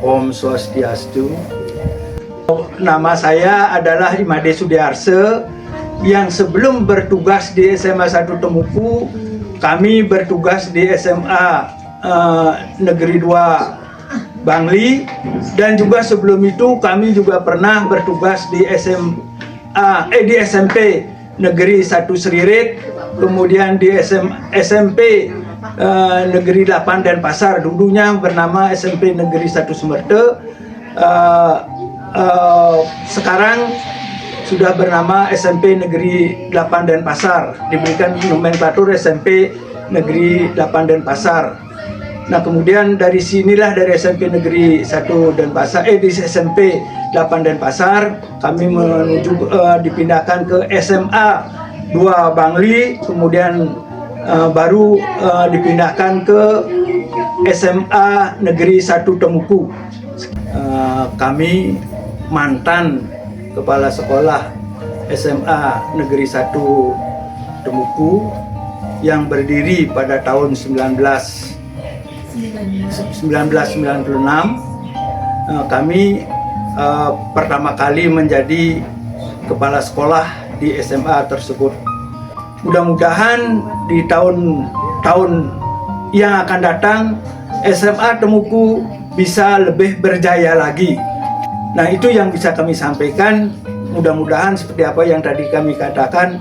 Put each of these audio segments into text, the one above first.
Om Swastiastu. Nama saya adalah Imade Sudiarse, yang sebelum bertugas di SMA 1 Temuku, kami bertugas di SMA Negeri 2 Bangli, dan juga sebelum itu kami juga pernah bertugas di SMP Negeri 1 Seririt, kemudian di SMP Negeri 8 Denpasar, dulunya bernama SMP Negeri 1 Sumerte, sekarang sudah bernama SMP Negeri 8 Denpasar, diberikan nomenklatur SMP Negeri 8 Denpasar. Nah, kemudian dari sinilah, dari SMP Negeri 1 Denpasar, di SMP 8 Denpasar, kami menuju dipindahkan ke SMA 2 Bangli, kemudian baru dipindahkan ke SMA Negeri 1 Temuku. Kami mantan kepala sekolah SMA Negeri 1 Temuku yang berdiri pada tahun 1996. Kami pertama kali menjadi kepala sekolah di SMA tersebut. Mudah-mudahan di tahun-tahun yang akan datang SMA Temuku bisa lebih berjaya lagi. Nah, itu yang bisa kami sampaikan. Mudah-mudahan seperti apa yang tadi kami katakan,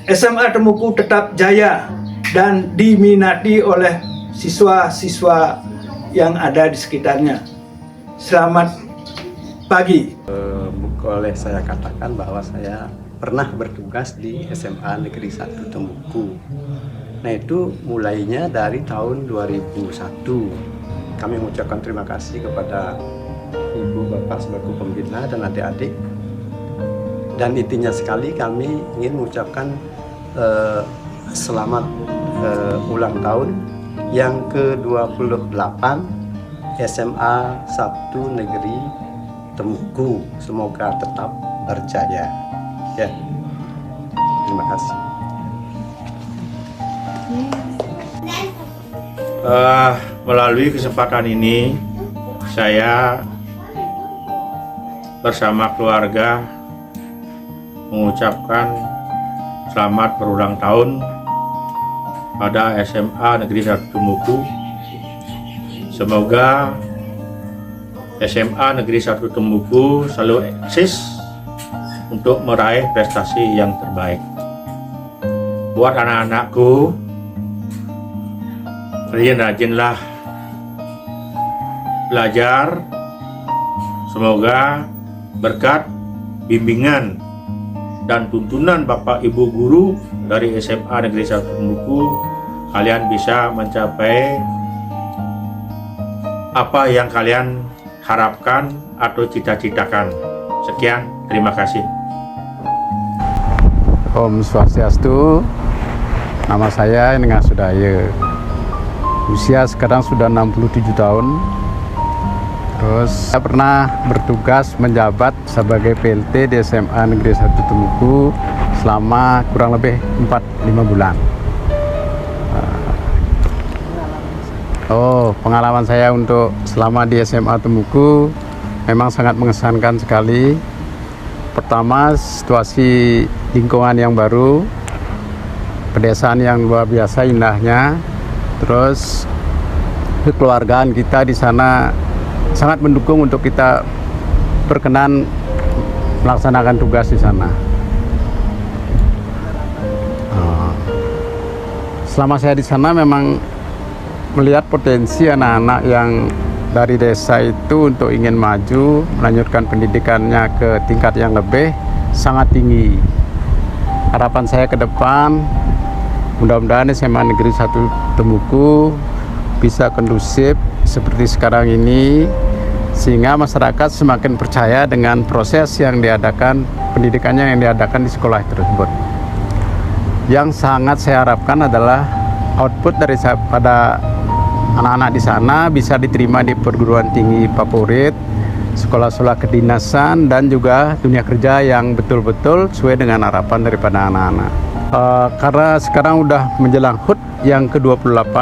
SMA Temuku tetap jaya dan diminati oleh siswa-siswa yang ada di sekitarnya. Selamat pagi. Boleh saya katakan bahwa saya pernah bertugas di SMA Negeri 1 Temuku. Nah, itu mulainya dari tahun 2001. Kami mengucapkan terima kasih kepada Ibu Bapak selaku pembina dan adik-adik. Dan intinya sekali kami ingin mengucapkan selamat ulang tahun yang ke-28 SMA 1 Negeri Temuku. Semoga tetap berjaya. Ya, terima kasih. Melalui kesempatan ini, saya bersama keluarga mengucapkan selamat berulang tahun pada SMA Negeri 1 Temuku. Semoga SMA Negeri 1 Temuku selalu eksis untuk meraih prestasi yang terbaik. Buat anak-anakku, kalian rajinlah belajar. Semoga berkat bimbingan dan tuntunan Bapak Ibu Guru dari SMA Negeri 1 Temuku, kalian bisa mencapai apa yang kalian harapkan atau cita-citakan. Sekian, terima kasih. Om Swastiastu. Nama saya Enengah Sudaya. Usia sekarang sudah 67 tahun. Terus saya pernah bertugas menjabat sebagai PLT di SMA Negeri 1 Temuku selama kurang lebih 4-5 bulan. Pengalaman saya untuk selama di SMA Temuku memang sangat mengesankan sekali. Pertama, situasi lingkungan yang baru, pedesaan yang luar biasa indahnya. Terus kekeluargaan kita di sana sangat mendukung untuk kita berkenan melaksanakan tugas di sana. Selama saya di sana memang melihat potensi anak-anak yang dari desa itu untuk ingin maju, melanjutkan pendidikannya ke tingkat yang lebih sangat tinggi. Harapan saya ke depan, mudah-mudahan SMA Negeri 1 Temuku bisa kondusif seperti sekarang ini, sehingga masyarakat semakin percaya dengan proses yang diadakan, pendidikannya yang diadakan di sekolah tersebut. Yang sangat saya harapkan adalah output dari pada anak-anak di sana bisa diterima di perguruan tinggi favorit, sekolah-sekolah kedinasan, dan juga dunia kerja yang betul-betul sesuai dengan harapan daripada anak-anak. Karena sekarang udah menjelang HUT yang ke-28,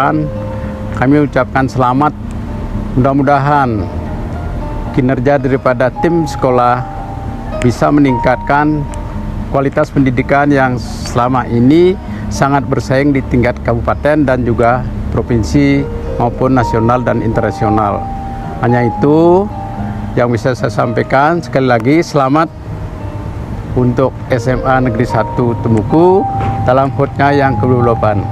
kami ucapkan selamat Mudah-mudahan kinerja daripada tim sekolah bisa meningkatkan kualitas pendidikan yang selama ini sangat bersaing di tingkat kabupaten dan juga provinsi maupun nasional dan internasional. Hanya itu yang bisa saya sampaikan. Sekali lagi selamat untuk SMA Negeri 1 Temuku dalam HUT-nya yang ke-28.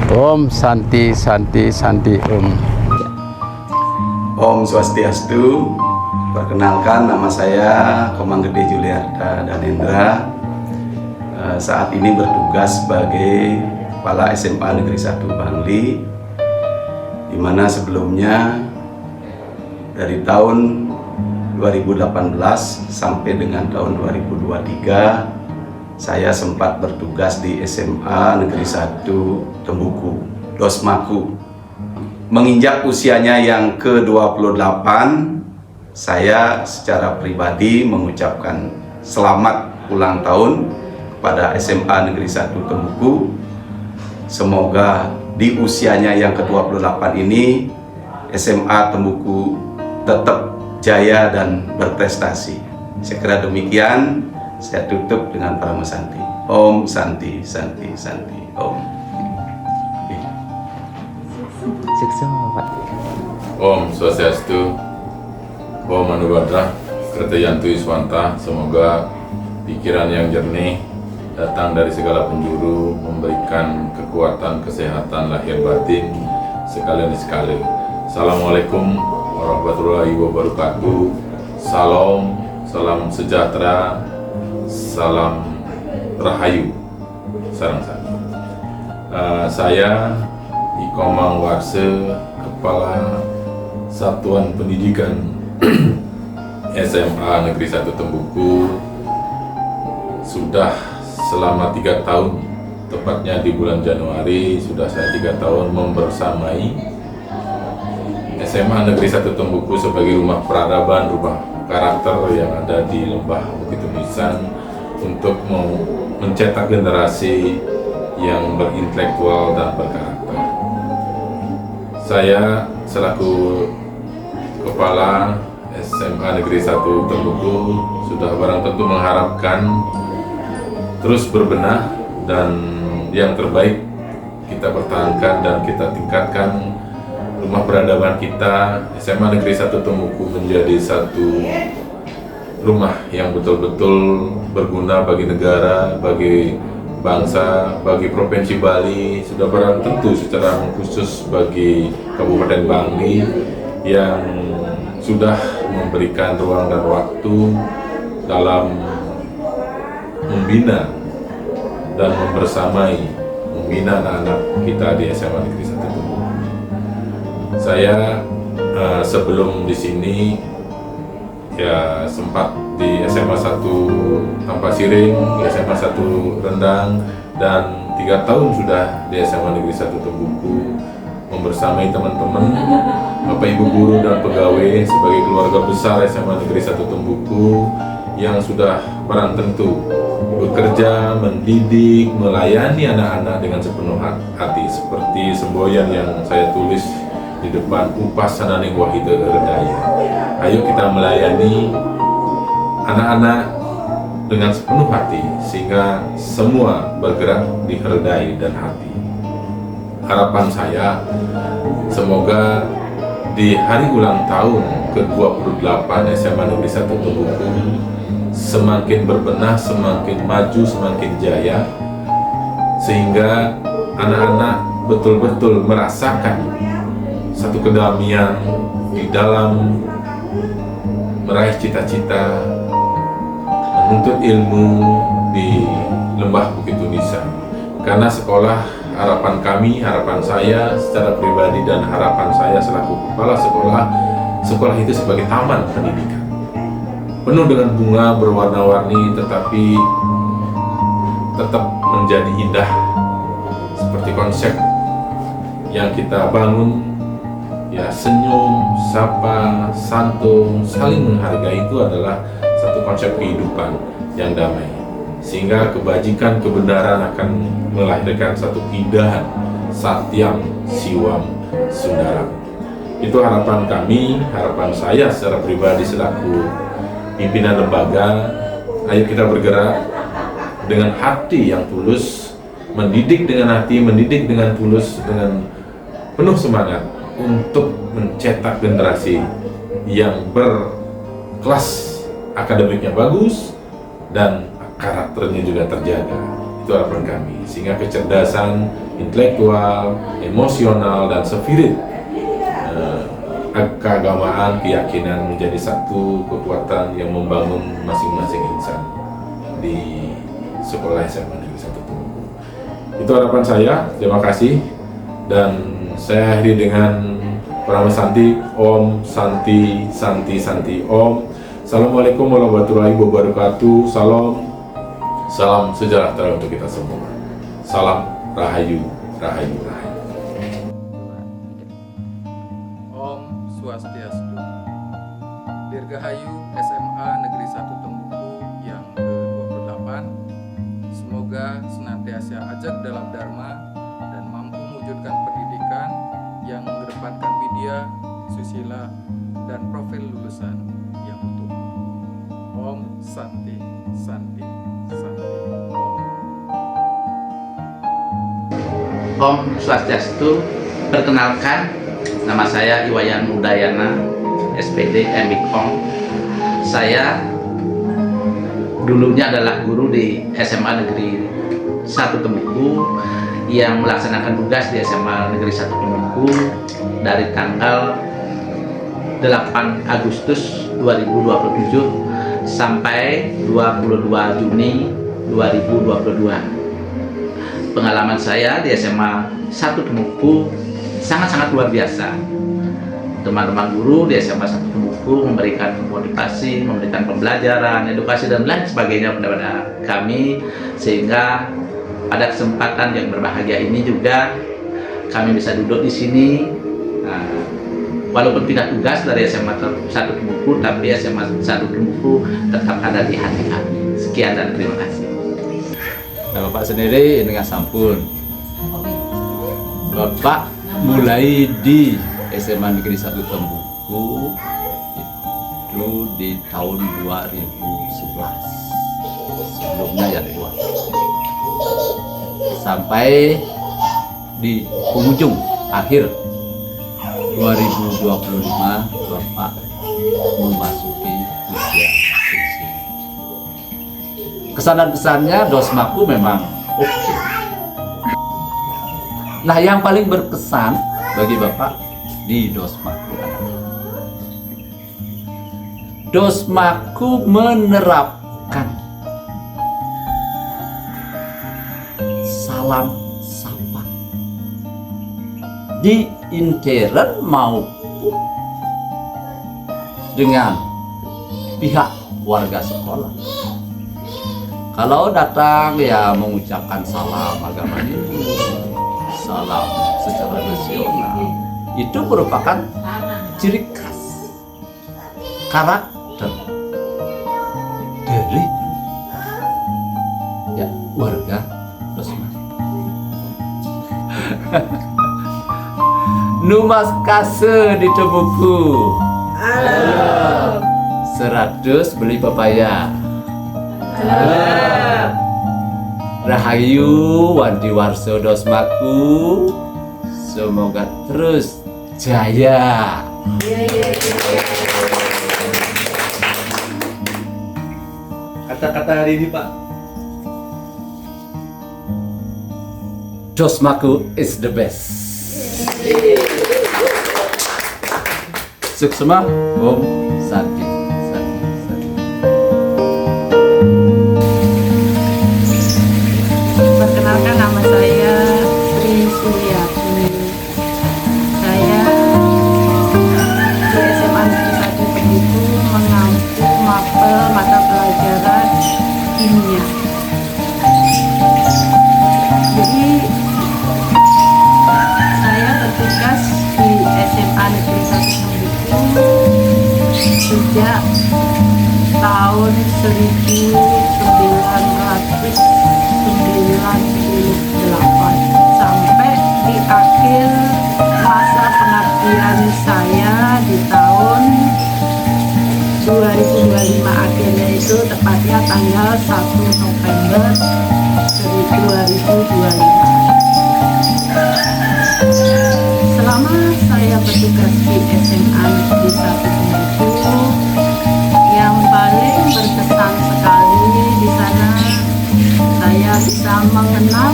Om Santi Santi Santi Om. Om Swastiastu. Perkenalkan, nama saya Komang Gede Juliarta Danendra. Saat ini bertugas sebagai Kepala SMA Negeri 1 Bangli, di mana sebelumnya dari tahun 2018 sampai dengan tahun 2023 saya sempat bertugas di SMA Negeri 1 Tembuku, Dosmaku. Menginjak usianya yang ke-28, saya secara pribadi mengucapkan selamat ulang tahun kepada SMA Negeri 1 Tembuku. Semoga di usianya yang ke-28 ini SMA Tembuku tetap jaya dan berprestasi. Saya kira demikian. Saya tutup dengan Parama Santi. Om Santi Santi Santi Om. Sukses Bapak. Om Swastiastu. Om Manubhadra, Kertayantu Iswanta. Semoga pikiran yang jernih datang dari segala penjuru, memberikan kekuatan, kesehatan lahir batin sekalian. Assalamualaikum warahmatullahi wabarakatuh. Salam sejahtera, salam rahayu, sarang. Saya Ikomang Warse, Kepala Satuan Pendidikan SMA Negeri 1 Tembuku, sudah selama 3 tahun, tepatnya di bulan Januari sudah saya 3 tahun membersamai SMA Negeri 1 Tembuku sebagai rumah peradaban, rumah karakter yang ada di Lembah Bukit Tumisan untuk mencetak generasi yang berintelektual dan berkarakter. Saya selaku Kepala SMA Negeri 1 Tembuku sudah barang tentu mengharapkan terus berbenah dan yang terbaik kita pertahankan dan kita tingkatkan rumah peradaban kita. SMA Negeri 1 Tembuku menjadi satu rumah yang betul-betul berguna bagi negara, bagi bangsa, bagi Provinsi Bali, sudah barang tentu secara khusus bagi Kabupaten Bangli yang sudah memberikan ruang dan waktu dalam membina dan membina anak-anak kita di SMA Negeri 1 Tembuku. Saya sebelum di sini ya sempat di SMA 1 Tampasiring, di SMA 1 Rendang, dan 3 tahun sudah di SMA Negeri 1 Tembuku membersamai teman-teman, Bapak Ibu guru dan pegawai sebagai keluarga besar SMA Negeri 1 Tembuku yang sudah barang tentu bekerja, mendidik, melayani anak-anak dengan sepenuh hati, seperti semboyan yang saya tulis di depan, Upasananing Wahida Redaya. Ayo kita melayani anak-anak dengan sepenuh hati sehingga semua bergerak di herdai dan hati. Harapan saya semoga di hari ulang tahun ke-28 SMA Negeri 1 Tembuku semakin berbenah, semakin maju, semakin jaya, sehingga anak-anak betul-betul merasakan satu kedamaian di dalam meraih cita-cita, menuntut ilmu di Lembah Bukit Tumisan. Karena sekolah, harapan kami, harapan saya secara pribadi dan harapan saya selaku kepala sekolah itu sebagai taman pendidikan. Penuh dengan bunga berwarna-warni tetapi tetap menjadi indah. Seperti konsep yang kita bangun, ya senyum, sapa, santun, saling menghargai itu adalah satu konsep kehidupan yang damai. Sehingga kebajikan, kebenaran akan melahirkan satu keindahan, satyam, siwam, sundaram. Itu harapan kami, harapan saya secara pribadi selaku pimpinan lembaga. Ayo kita bergerak dengan hati yang tulus, mendidik dengan hati, mendidik dengan tulus, dengan penuh semangat untuk mencetak generasi yang berkelas, akademiknya bagus, dan karakternya juga terjaga. Itu harapan kami, sehingga kecerdasan intelektual, emosional, dan spirit keagamaan, keyakinan menjadi satu kekuatan yang membangun masing-masing insan di sekolah SMA Negeri 1 Tumuku. Itu harapan saya. Terima kasih, dan saya akhiri dengan Pranama Santi. Om Santi Santi Santi Om. Assalamualaikum warahmatullahi wabarakatuh. Salam sejahtera untuk kita semua. Salam Rahayu, Rahayu, Rahayu. Om Swastiastu. Dirgahayu SMA Negeri 1 Tumuku yang ke-28. Semoga senantiasa ajak dalam dharma dan mampu mewujudkan pendidikan yang mengedepankan widya, susila, dan profil lulusan yang utuh. Om Santi Santi Santi Om. Om Swastiastu. Perkenalkan, nama saya Iwayan Udayana, SPD MIKOM. Saya dulunya adalah guru di SMA Negeri 1 Tumuku yang melaksanakan tugas di SMA Negeri 1 Tumuku dari tanggal 8 Agustus 2027 sampai 22 Juni 2022. Pengalaman saya di SMA 1 Tumuku sangat-sangat luar biasa. Teman-teman guru di SMA 1 Tumuku memberikan motivasi, memberikan pembelajaran, edukasi, dan lain sebagainya kepada kami, sehingga pada kesempatan yang berbahagia ini juga kami bisa duduk di sini. Walaupun pindah tugas dari SMA 1 Tumuku, tapi SMA 1 Tumuku tetap ada di hati kami. Sekian dan terima kasih. Nah, Bapak sendiri dengan sampun. Bapak mulai di SMA Negeri 1 Tumuku itu di tahun 2011. Sebelumnya ya dua. Sampai di penghujung akhir 2025 Bapak memasuki usia pensiun. Kesan dan pesannya Dosmaku memang oke. Nah, yang paling berkesan bagi Bapak di Dosmaku adalah Dosmaku menerapkan salam sapa di intern maupun dengan pihak warga sekolah. Kalau datang ya mengucapkan salam agama Hindu, salam secara nasional, itu merupakan ciri khas karakter dari ya warga Dosmaku. Numas kase di Tumuku. 100 beli pepaya. Rahayu Wandi Warso Dosmaku. Semoga terus jaya. Kata-kata hari ini, Pak. Dosmaku is the best. Suksema Om Santi. Perkenalkan, nama saya Sri Suryati. Saya di SMA Negeri 1 Tumuku mengampu mapel mata pelajaran kimia. Jadi saya bertugas di SMA Negeri 1 Tumuku sejak tahun 1998 sampai di akhir masa pengabdian saya tanggal 1 November 2025. Selama saya bertugas di SMA Negeri 1 Tembukku, yang paling berkesan sekali di sana, saya bisa mengenal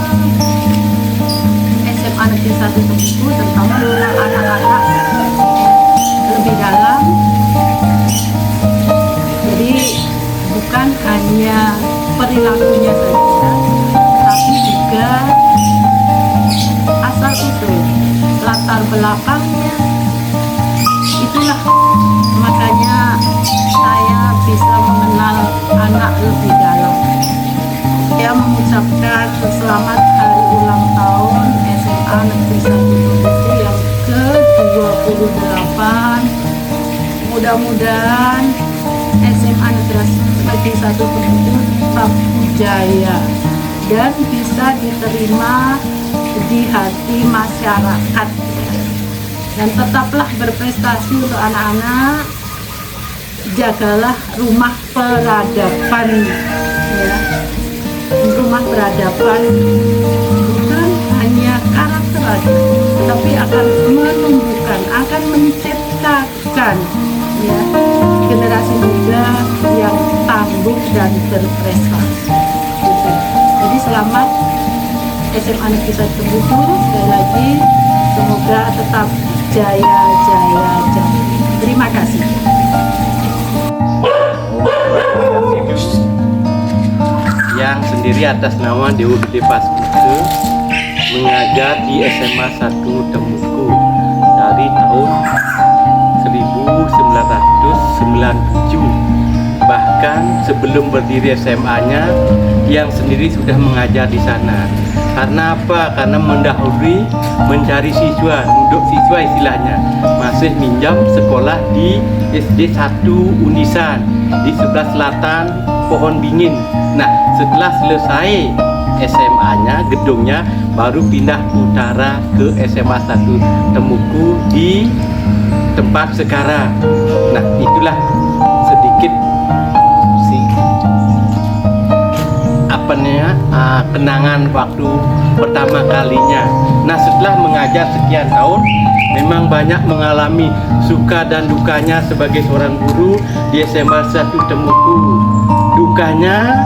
SMA Negeri 1 Tembukku, terutama anak-anak lebih dalam. Jadi bukan hanya perilakunya saja, tapi juga asal usul, latar belakangnya. Itulah makanya saya bisa mengenal anak lebih dalam. Saya mengucapkan selamat hari ulang tahun SMA Negeri 1 Tembukku yang ke-28. Mudah-mudahan SMA Negeri 1 Tembukku tetap jaya dan bisa diterima di hati masyarakat, dan tetaplah berprestasi untuk anak-anak. Jagalah rumah peradaban, ya. Rumah peradaban bukan hanya karakter aja, tetapi akan menumbuhkan, akan menciptakan, ya, generasi muda yang tangguh dan berprestasi. Gitu. Jadi selamat SMA Negeri 1 Tembukku, sekali lagi semoga tetap jaya. Terima kasih. Yang sendiri atas nama Dewi Gede Paskuke mengajar di SMA 1 Tembukku dari tahun 1997. Bahkan sebelum berdiri SMA-nya, yang sendiri sudah mengajar di sana. Karena apa? Karena mendahului mencari siswa, untuk siswa istilahnya. Masih minjam sekolah di SD 1 Unisan di sebelah selatan Pohon Bingin. Nah, setelah selesai SMA-nya, gedungnya, baru pindah utara ke SMA 1 Tembukku di tempat sekarang. Nah, itulah sedikit kenangan waktu pertama kalinya. Nah, setelah mengajar sekian tahun, memang banyak mengalami suka dan dukanya sebagai seorang guru di SMA 1 Tembukku. Dukanya,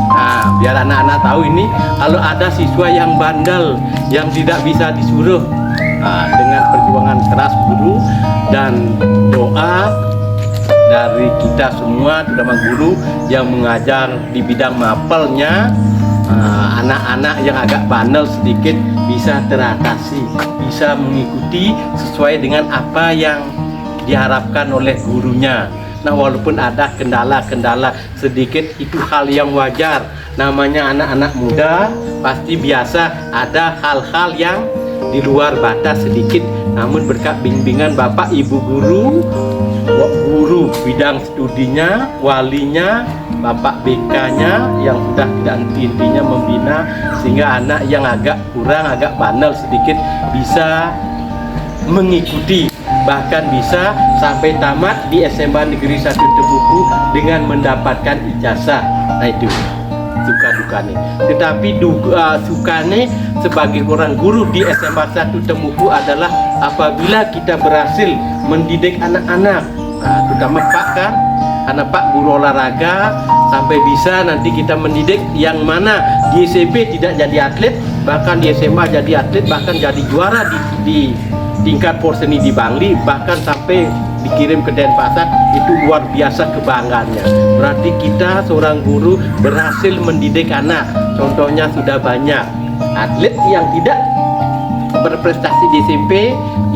biar anak-anak tahu ini, kalau ada siswa yang bandel, yang tidak bisa disuruh, dengan perjuangan keras guru dan doa dari kita semua, terutama guru yang mengajar di bidang mapelnya, anak-anak yang agak bandel sedikit bisa teratasi, bisa mengikuti sesuai dengan apa yang diharapkan oleh gurunya. Nah, walaupun ada kendala-kendala sedikit, itu hal yang wajar. Namanya anak-anak muda, pasti biasa ada hal-hal yang di luar batas sedikit. Namun berkat bimbingan Bapak Ibu guru bidang studinya, walinya, Bapak BK-nya yang sudah tidak henti-hentinya membina, sehingga anak yang agak kurang, agak bandel sedikit bisa mengikuti, bahkan bisa sampai tamat di SMA Negeri 1 Tembukku dengan mendapatkan ijazah. Nah, itu suka dukanya. Tetapi sukanya sebagai orang guru di SMA 1 Tembukku adalah apabila kita berhasil mendidik anak-anak, terutama Pak kan, anak Pak guru olahraga, sampai bisa nanti kita mendidik yang mana di SMP tidak jadi atlet, bahkan di SMA jadi atlet, bahkan jadi juara di tingkat porseni di Bangli, bahkan sampai dikirim ke Denpasar. Itu luar biasa kebanggaannya. Berarti kita seorang guru berhasil mendidik anak. Contohnya sudah banyak atlet yang tidak berprestasi di SMP,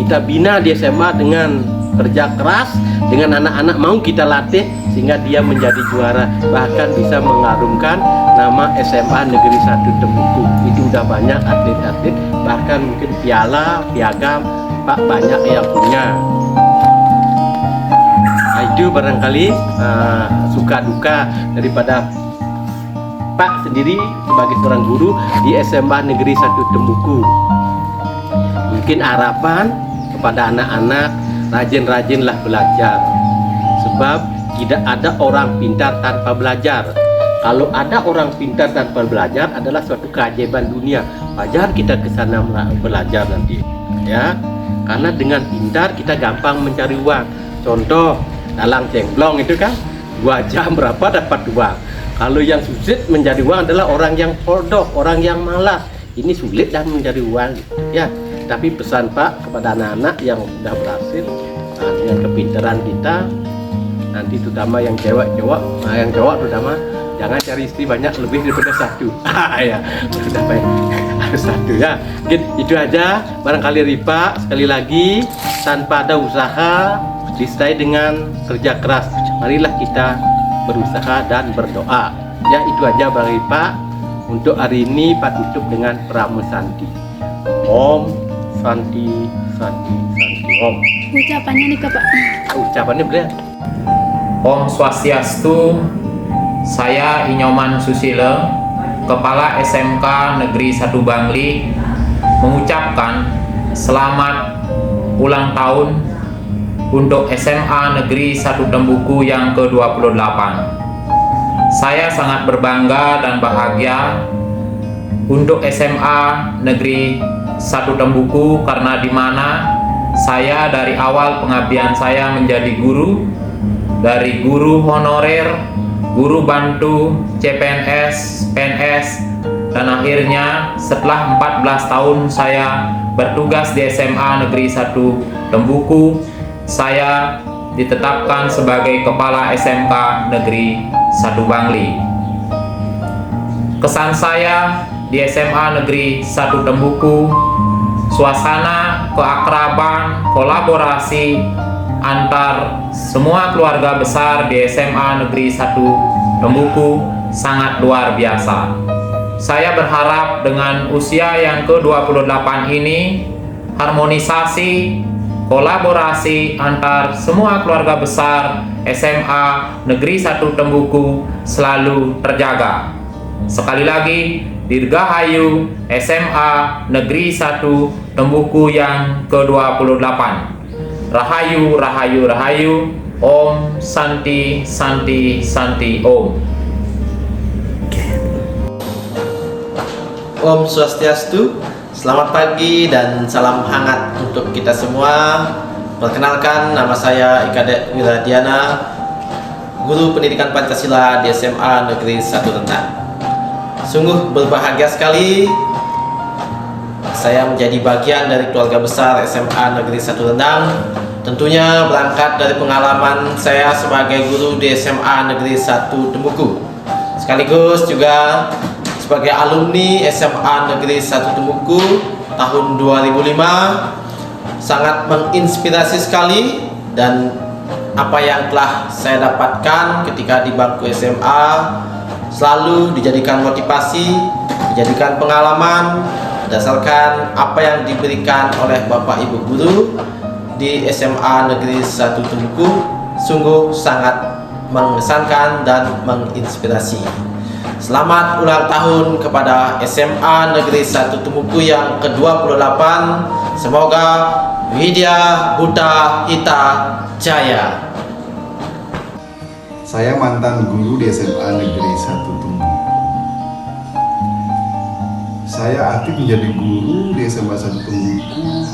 kita bina di SMA dengan kerja keras, dengan anak-anak mau kita latih sehingga dia menjadi juara, bahkan bisa mengharumkan nama SMA Negeri 1 Tembukku. Itu udah banyak atlet-atlet, bahkan mungkin piala, piagam, Pak banyak yang punya. Nah, itu barangkali suka duka daripada Pak sendiri sebagai seorang guru di SMA Negeri 1 Tembukku. Mungkin harapan kepada anak-anak, rajin-rajinlah belajar, sebab tidak ada orang pintar tanpa belajar. Kalau ada orang pintar tanpa belajar adalah suatu keajaiban dunia. Wajar kita ke sana belajar nanti, ya. Karena dengan pintar kita gampang mencari uang. Contoh, dalang cemplong itu kan 2 jam berapa dapat uang. Kalau yang sulit mencari uang adalah orang yang bodoh, orang yang malas. Ini sulit dan mencari uang, ya. Tapi pesan Pak kepada anak-anak yang sudah berhasil dengan kepintaran kita, nanti terutama yang cewek terutama jangan cari istri banyak lebih daripada 1. Ya, harus 1 ya. Mungkin itu aja. Barangkali Ripa, sekali lagi, tanpa ada usaha disertai dengan kerja keras. Marilah kita berusaha dan berdoa. Ya, itu aja Bang Ripa. Untuk hari ini Pak tutup dengan Pramu Santi. Om Santi Santi Santi Om. Ucapannya nih Pak. Ucapannya beliau. Om Swastiastu. Saya Inyoman Susilo, Kepala SMK Negeri 1 Bangli, mengucapkan selamat ulang tahun untuk SMA Negeri 1 Tembuku yang ke-28. Saya sangat berbangga dan bahagia untuk SMA Negeri 1 Tembuku karena di mana saya dari awal pengabdian saya menjadi guru, dari guru honorer, guru bantu, CPNS, PNS, dan akhirnya setelah 14 tahun saya bertugas di SMA Negeri 1 Tembuku, saya ditetapkan sebagai Kepala SMK Negeri 1 Bangli. Kesan saya di SMA Negeri 1 Tembuku, suasana keakraban, kolaborasi antar semua keluarga besar di SMA Negeri 1 Tembuku sangat luar biasa. Saya berharap dengan usia yang ke-28 ini, harmonisasi, kolaborasi antar semua keluarga besar SMA Negeri 1 Tembuku selalu terjaga. Sekali lagi, Dirgahayu SMA Negeri 1 Tembuku yang ke-28. Rahayu, Rahayu, Rahayu, Om Santi, Santi, Santi, Om. Om Swastiastu, selamat pagi dan salam hangat untuk kita semua. Perkenalkan, nama saya Ika Dek Wiradiana, Guru Pendidikan Pancasila di SMA Negeri 1 Rendang. Sungguh berbahagia sekali saya menjadi bagian dari keluarga besar SMA Negeri 1 Rendang. Tentunya berangkat dari pengalaman saya sebagai guru di SMA Negeri 1 Tembuku, sekaligus juga sebagai alumni SMA Negeri 1 Tembuku tahun 2005. Sangat menginspirasi sekali, dan apa yang telah saya dapatkan ketika di bangku SMA selalu dijadikan motivasi, dijadikan pengalaman berdasarkan apa yang diberikan oleh Bapak Ibu guru di SMA Negeri 1 Tembuku. Sungguh sangat mengesankan dan menginspirasi. Selamat ulang tahun kepada SMA Negeri 1 Tembuku yang ke-28. Semoga Widya Buta Hita Jaya. Saya mantan guru di SMA Negeri 1 Tembuku. Saya aktif menjadi guru di SMA 1 Tembuku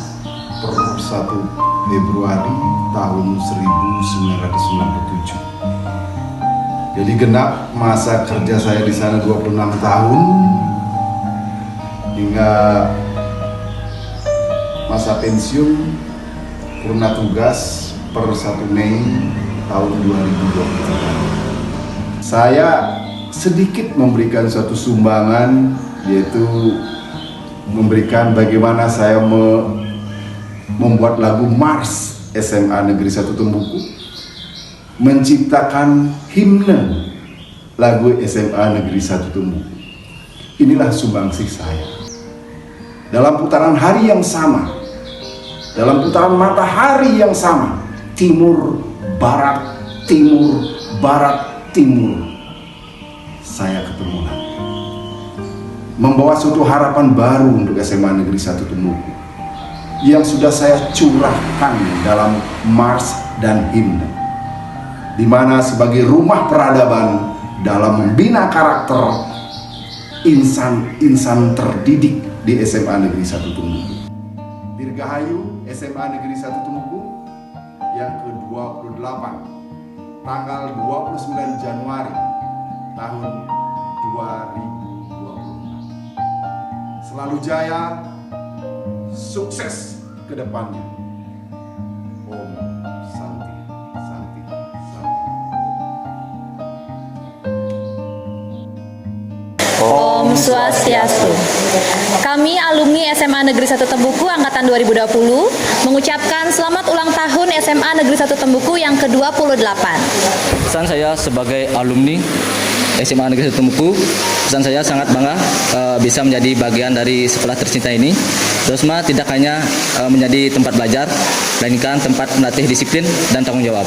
per 1 Februari tahun 1997. Jadi genap masa kerja saya di sana 26 tahun hingga masa pensiun purna tugas per 1 Mei tahun 2023. Saya sedikit memberikan suatu sumbangan, yaitu memberikan bagaimana saya membuat lagu Mars SMA Negeri 1 Tembuku, menciptakan himne lagu SMA Negeri 1 Tembuku. Inilah sumbangsih saya. Dalam putaran hari yang sama, dalam putaran matahari yang sama, timur, barat, timur, barat, timur, saya ketemu lagi, membawa suatu harapan baru untuk SMA Negeri 1 Tembuku yang sudah saya curahkan dalam Mars dan himne, di mana sebagai rumah peradaban dalam membina karakter insan-insan terdidik di SMA Negeri 1 Tumuku. Dirgahayu SMA Negeri 1 Tumuku yang ke-28 tanggal 29 Januari tahun 2020. Selalu jaya, sukses ke depannya. Om Santi, Santi, Santi. Om Swastiastu. Kami alumni SMA Negeri 1 Tembuku angkatan 2020 mengucapkan selamat ulang tahun SMA Negeri 1 Tembuku yang ke-28. Pesan saya sebagai alumni SMA Negeri 1 Tembuku, pesan saya sangat bangga bisa menjadi bagian dari sekolah tercinta ini. DOSMA tidak hanya menjadi tempat belajar, melainkan tempat melatih disiplin dan tanggung jawab.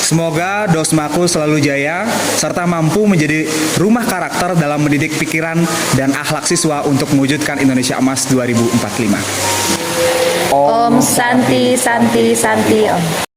Semoga DOSMAku selalu jaya, serta mampu menjadi rumah karakter dalam mendidik pikiran dan akhlak siswa untuk mewujudkan Indonesia Emas 2045. Om Santi, Santi, Santi, Om.